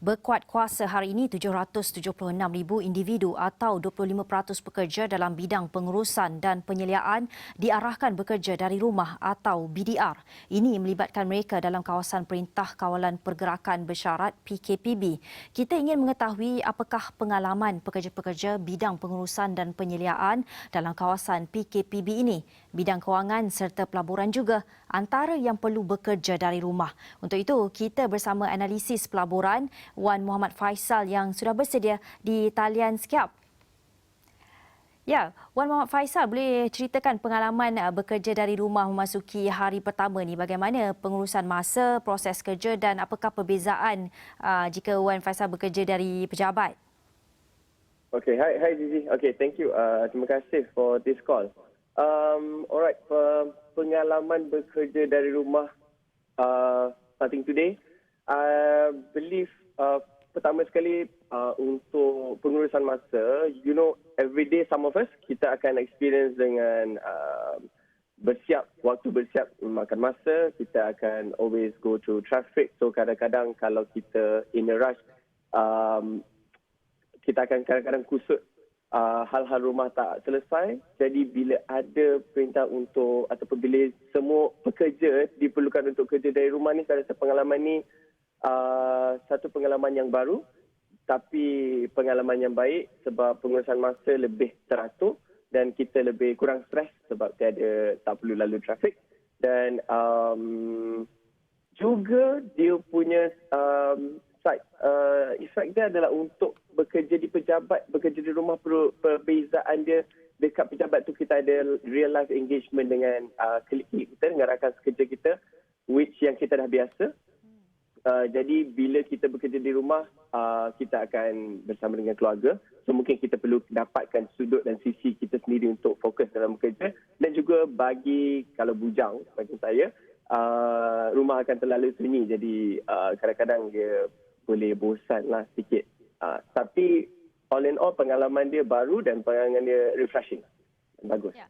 Berkuat kuasa hari ini 776,000 individu atau 25% pekerja dalam bidang pengurusan dan penyeliaan diarahkan bekerja dari rumah atau BDR. Ini melibatkan mereka dalam kawasan Perintah Kawalan Pergerakan Bersyarat PKPB. Kita ingin mengetahui apakah pengalaman pekerja-pekerja bidang pengurusan dan penyeliaan dalam kawasan PKPB ini. Bidang kewangan serta pelaburan juga antara yang perlu bekerja dari rumah. Untuk itu, kita bersama analisis pelaburan Wan Muhammad Faisal yang sudah bersedia di talian Skype. Ya, Wan Muhammad Faisal, boleh ceritakan pengalaman bekerja dari rumah memasuki hari pertama ni? Bagaimana pengurusan masa, proses kerja dan apakah perbezaan jika Wan Faisal bekerja dari pejabat? Okay, hi Zizi. Okay, thank you. Terima kasih for this call. Alright, pengalaman bekerja dari rumah starting today, I believe pertama sekali untuk pengurusan masa, every day some of us kita akan experience dengan waktu bersiap makan masa, kita akan always go through traffic. So kadang-kadang kalau kita in a rush, kita akan kadang-kadang kusut hal-hal rumah tak selesai. Jadi bila ada perintah untuk ataupun bila semua pekerja diperlukan untuk kerja dari rumah ni, saya rasa pengalaman ni satu pengalaman yang baru tapi pengalaman yang baik sebab pengurusan masa lebih teratur dan kita lebih kurang stres sebab tak perlu lalu trafik. Dan juga dia punya side effect dia adalah untuk bekerja di pejabat, bekerja di rumah, perbezaan dia dekat pejabat tu kita ada real life engagement dengan klik-klik kita, dengan rakan sekerja kita, which yang kita dah biasa. Jadi bila kita bekerja di rumah, kita akan bersama dengan keluarga. So mungkin kita perlu dapatkan sudut dan sisi kita sendiri untuk fokus dalam bekerja. Dan juga bagi, kalau bujang macam saya, rumah akan terlalu sunyi. Jadi kadang-kadang dia boleh bosan lah sikit. Tapi all in all pengalaman dia baru dan pengalaman dia refreshing. Bagus. Ya.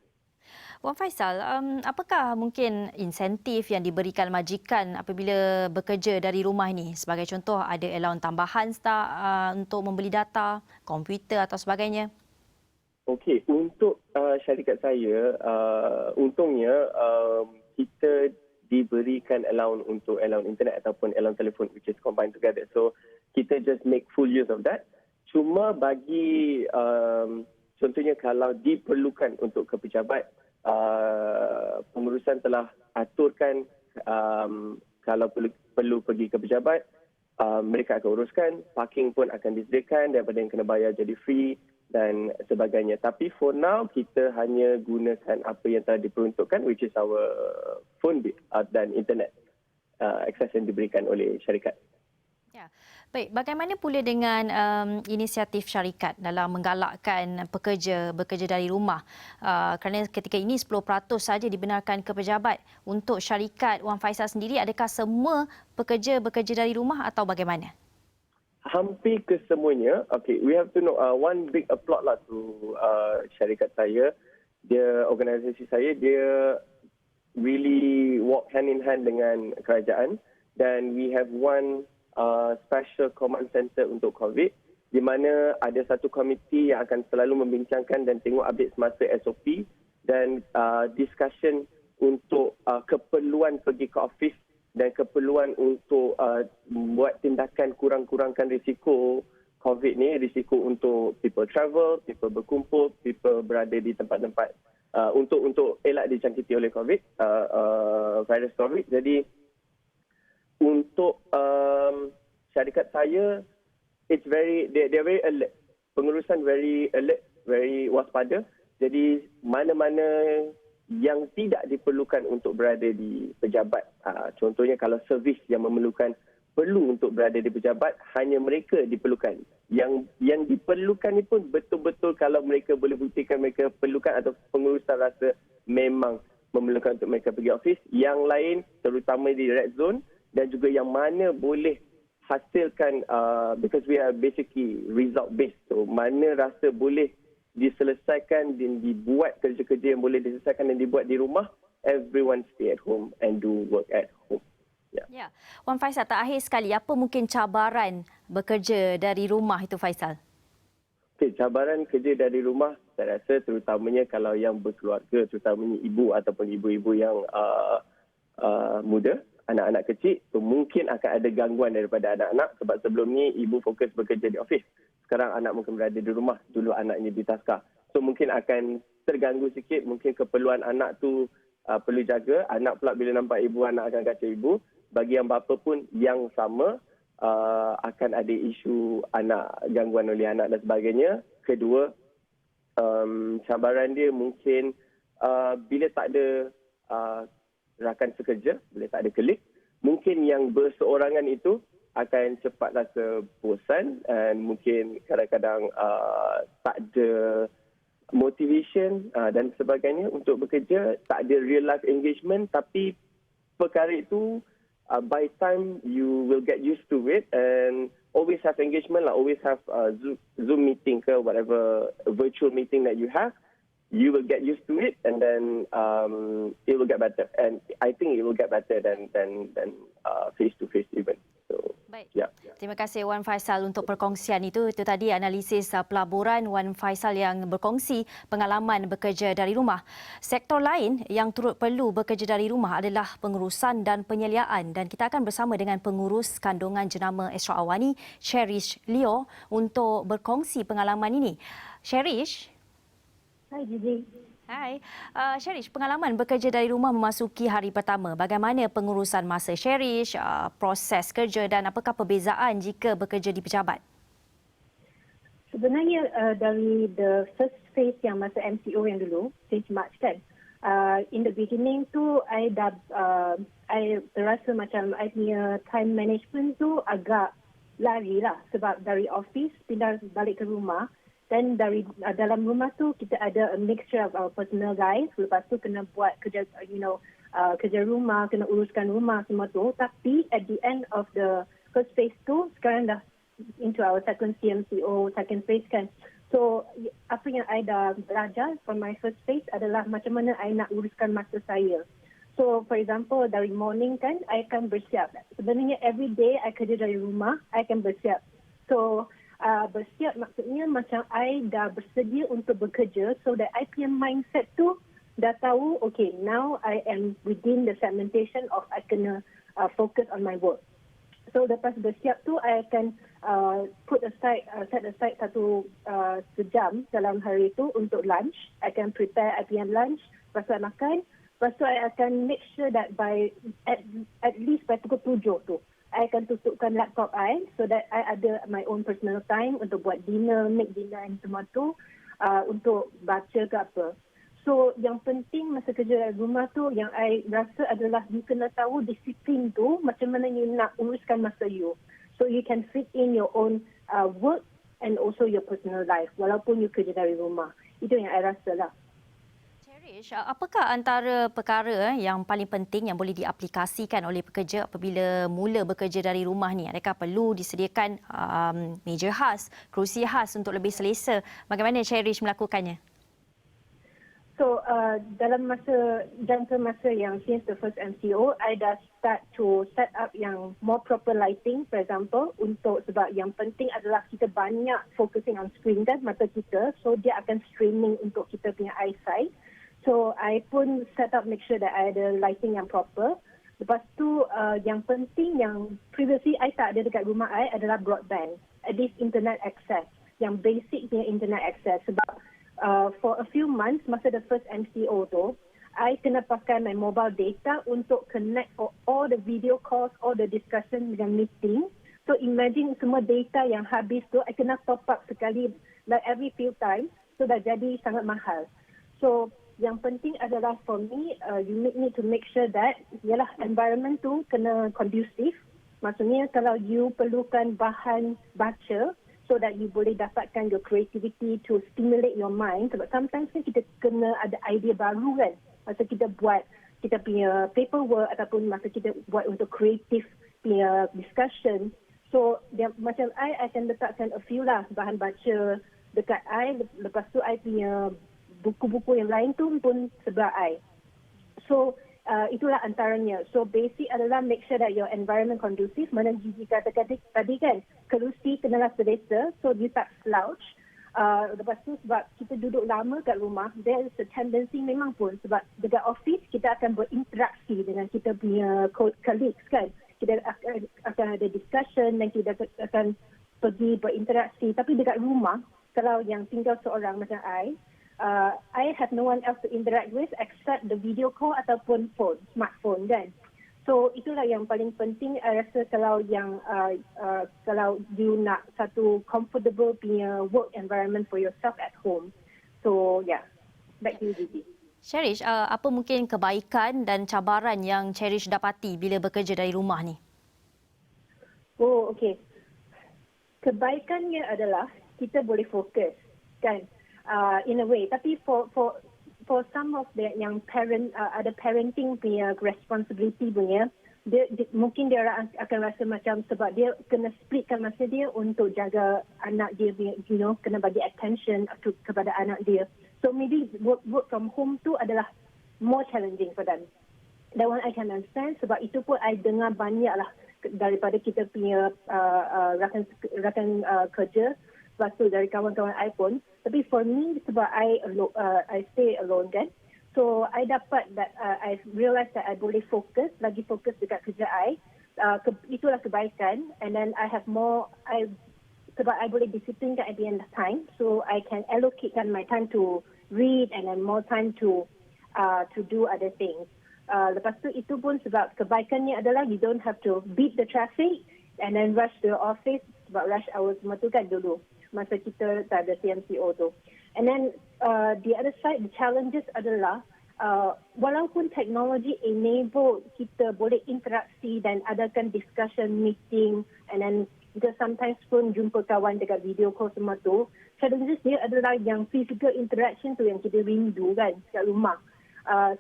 Wan Faisal, apakah mungkin insentif yang diberikan majikan apabila bekerja dari rumah ini? Sebagai contoh, ada allowance tambahan tak untuk membeli data, komputer atau sebagainya? Okey, untuk syarikat saya, untungnya kita diberikan allowance untuk allowance internet ataupun allowance telefon, which is combined together. So kita just make full use of that. Cuma bagi contohnya kalau diperlukan untuk ke pejabat, pengurusan telah aturkan kalau perlu pergi ke pejabat, mereka akan uruskan, parking pun akan disediakan daripada yang kena bayar jadi free dan sebagainya. Tapi for now kita hanya gunakan apa yang telah diperuntukkan, which is our phone bill dan internet akses yang diberikan oleh syarikat. Ya. Baik, bagaimana pula dengan inisiatif syarikat dalam menggalakkan pekerja bekerja dari rumah? Kerana ketika ini 10% saja dibenarkan ke pejabat. Untuk syarikat Wan Faisal sendiri, adakah semua pekerja bekerja dari rumah atau bagaimana? Hampir kesemuanya. Okay, we have to know one big applaud lah to syarikat saya. Dia, organisasi saya, dia really walk hand in hand dengan kerajaan, dan we have one special command center untuk COVID, di mana ada satu komiti yang akan selalu membincangkan dan tengok update semasa SOP dan discussion untuk keperluan pergi ke office dan keperluan untuk buat tindakan kurang-kurangkan risiko COVID ni, risiko untuk people travel, people berkumpul, people berada di tempat-tempat untuk elak dijangkiti oleh COVID, virus COVID. Jadi untuk syarikat saya, they're very alert. Pengurusan very alert, very waspada. Jadi mana-mana yang tidak diperlukan untuk berada di pejabat, contohnya kalau servis yang memerlukan perlu untuk berada di pejabat, hanya mereka diperlukan. Yang diperlukan ni pun betul-betul kalau mereka boleh buktikan mereka perlukan atau pengurusan rasa memang memerlukan untuk mereka pergi office. Yang lain, terutama di red zone, dan juga yang mana boleh hasilkan, because we are basically result based, so mana rasa boleh diselesaikan dan dibuat kerja-kerja yang boleh diselesaikan dan dibuat di rumah, everyone stay at home and do work at home. Ya, Wan Faisal, terakhir sekali, apa mungkin cabaran bekerja dari rumah itu, Faisal? Okay, cabaran kerja dari rumah, saya rasa terutamanya kalau yang berkeluarga, terutamanya ibu ataupun ibu-ibu yang muda, anak-anak kecil, so mungkin akan ada gangguan daripada anak-anak sebab sebelum ni ibu fokus bekerja di ofis. Sekarang anak mungkin berada di rumah, dulu anaknya di taska. So mungkin akan terganggu sikit, mungkin keperluan anak tu perlu jaga. Anak pula bila nampak ibu, anak akan kacau ibu. Bagi yang bapa pun yang sama, akan ada isu anak, gangguan oleh anak dan sebagainya. Kedua, cabaran dia mungkin bila tak ada rakan sekerja, bila tak ada klik, mungkin yang berseorangan itu akan cepat rasa bosan dan mungkin kadang-kadang tak ada motivation dan sebagainya untuk bekerja, tak ada real life engagement, tapi perkara itu by time you will get used to it and always have engagement lah, always have Zoom meeting ke whatever virtual meeting that you have, you will get used to it and then it will get better, and I think it will get better than face to face even. So Baik. yeah. Terima kasih Wan Faisal untuk perkongsian itu. Itu tadi analisis pelaburan Wan Faisal yang berkongsi pengalaman bekerja dari rumah. Sektor lain yang turut perlu bekerja dari rumah adalah pengurusan dan penyeliaan, dan kita akan bersama dengan pengurus kandungan jenama Esra Awani, Cherish Leo, untuk berkongsi pengalaman ini. Cherish. Hai Gigi. Hai, Cherish, pengalaman bekerja dari rumah memasuki hari pertama. Bagaimana pengurusan masa Cherish, proses kerja dan apakah perbezaan jika bekerja di pejabat? Sebenarnya dari the first phase yang masa MCO yang dulu, phase March kan, in the beginning tu I rasa macam I punya time management tu agak lari lah sebab dari office pindah balik ke rumah. Dan dari dalam rumah tu kita ada a mixture of our personal life. Lepas tu kena buat kerja, kerja rumah, kena uruskan rumah semua tu. Tapi at the end of the first phase tu, sekarang dah into our second CMCO, second phase kan. So apa yang I dah belajar from my first phase adalah macam mana I nak uruskan masa saya. So for example, dari morning kan, I akan bersiap. Sebenarnya every day I kerja dari rumah, I akan bersiap. So bersiap maksudnya macam I dah bersedia untuk bekerja so that I punya mindset tu dah tahu, okay, now I am within the segmentation of I kena focus on my work. So lepas bersiap tu, I akan set aside satu sejam dalam hari tu untuk lunch. I akan prepare I punya lunch, lepas tu I makan. Lepas tu I akan make sure that by at least by pukul 7 tu, I akan tutupkan laptop I so that I ada my own personal time untuk buat dinner, make dinner and semua tu, untuk baca ke apa. So yang penting masa kerja dari rumah tu yang I rasa adalah you kena tahu disiplin tu macam mana you nak uruskan masa you. So you can fit in your own work and also your personal life walaupun you kerja dari rumah. Itu yang I rasa lah. Apakah antara perkara yang paling penting yang boleh diaplikasikan oleh pekerja apabila mula bekerja dari rumah ni? Adakah perlu disediakan meja khas, kerusi khas untuk lebih selesa? Bagaimana Cherish melakukannya? So dalam jangka masa yang since the first MCO, I dah start to set up yang more proper lighting, for example, untuk sebab yang penting adalah kita banyak focusing on screen kan, mata kita, so dia akan streaming untuk kita punya eyesight. So, I pun set up make sure that I ada lighting yang proper. Lepas tu, yang penting yang previously I tak ada dekat rumah I adalah broadband. At least internet access. Yang basic punya internet access. Sebab for a few months, masa the first MCO tu, I kena pakai my mobile data untuk connect for all the video calls, all the discussion dengan meeting. So, imagine semua data yang habis tu, I kena top up sekali, like every few times. So, dah jadi sangat mahal. So, yang penting adalah for me, you need to make sure that yalah environment tu kena conducive. Maksudnya kalau you perlukan bahan baca so that you boleh dapatkan your creativity to stimulate your mind. Sebab sometimes kan kita kena ada idea baru kan. Masa kita buat kita punya paperwork ataupun masa kita buat untuk creative punya discussion. So macam I akan letakkan a few lah bahan baca dekat I. Lepas tu I punya buku-buku yang lain tu pun sebelah I. So, Itulah antaranya. So basic adalah make sure that your environment conducive. Mana Gigi kata tadi kan, kerusi kenalah selesa, so you tak slouch. Lepas tu sebab kita duduk lama kat rumah, there is a tendency memang pun sebab dekat office kita akan berinteraksi dengan kita punya colleagues kan. Kita akan ada discussion dan kita akan pergi berinteraksi. Tapi dekat rumah, kalau yang tinggal seorang macam I have no one else to interact with except the video call ataupun smartphone kan. So itulah yang paling penting. I rasa kalau kalau you nak satu comfortable punya work environment for yourself at home. So yeah, back to you Gigi. Cherish, apa mungkin kebaikan dan cabaran yang Cherish dapati bila bekerja dari rumah ni? Oh, okay. Kebaikannya adalah kita boleh fokus kan, in a way. Tapi for some of the yang ada parenting punya responsibility punya, mungkin dia akan rasa macam sebab dia kena splitkan masa dia untuk jaga anak dia, kena bagi attention kepada anak dia. So maybe work from home tu adalah more challenging for them. That one I can understand sebab itu pun I dengar banyak lah daripada kita punya rakan kerja, lepas tu dari kawan-kawan I pun. Tapi for me sebab I stay alone kan, so I dapat that I realize that I boleh lagi fokus dekat kerja I. Itulah kebaikan. And then I have more, sebab I boleh disiplinkan at the end of time, so I can allocatekan my time to read and then more time to do other things. Lepas tu itu pun sebab kebaikannya adalah you don't have to beat the traffic and then rush to the office sebab rush hour semua tu kan dulu masa kita tak ada CMCO tu. And then the other side, the challenges adalah walaupun teknologi enable kita boleh interaksi dan adakan discussion meeting and then kita sometimes pun jumpa kawan dekat video call semua tu, challenges dia adalah yang physical interaction tu yang kita rindu kan kat rumah.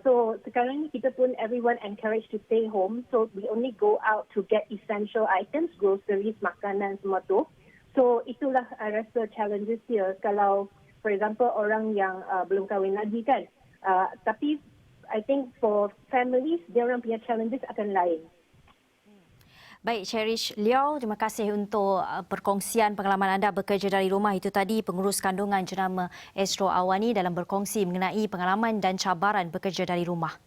So sekarang ni kita pun everyone encouraged to stay home, so we only go out to get essential items, groceries, makanan semua tu. So itulah I rasa challenges dia kalau for example orang yang belum kahwin lagi kan, tapi I think for families dia orang punya challenges akan lain. Baik, Cherish Liao, terima kasih untuk perkongsian pengalaman anda bekerja dari rumah. Itu tadi pengurus kandungan jenama Astro Awani dalam berkongsi mengenai pengalaman dan cabaran bekerja dari rumah.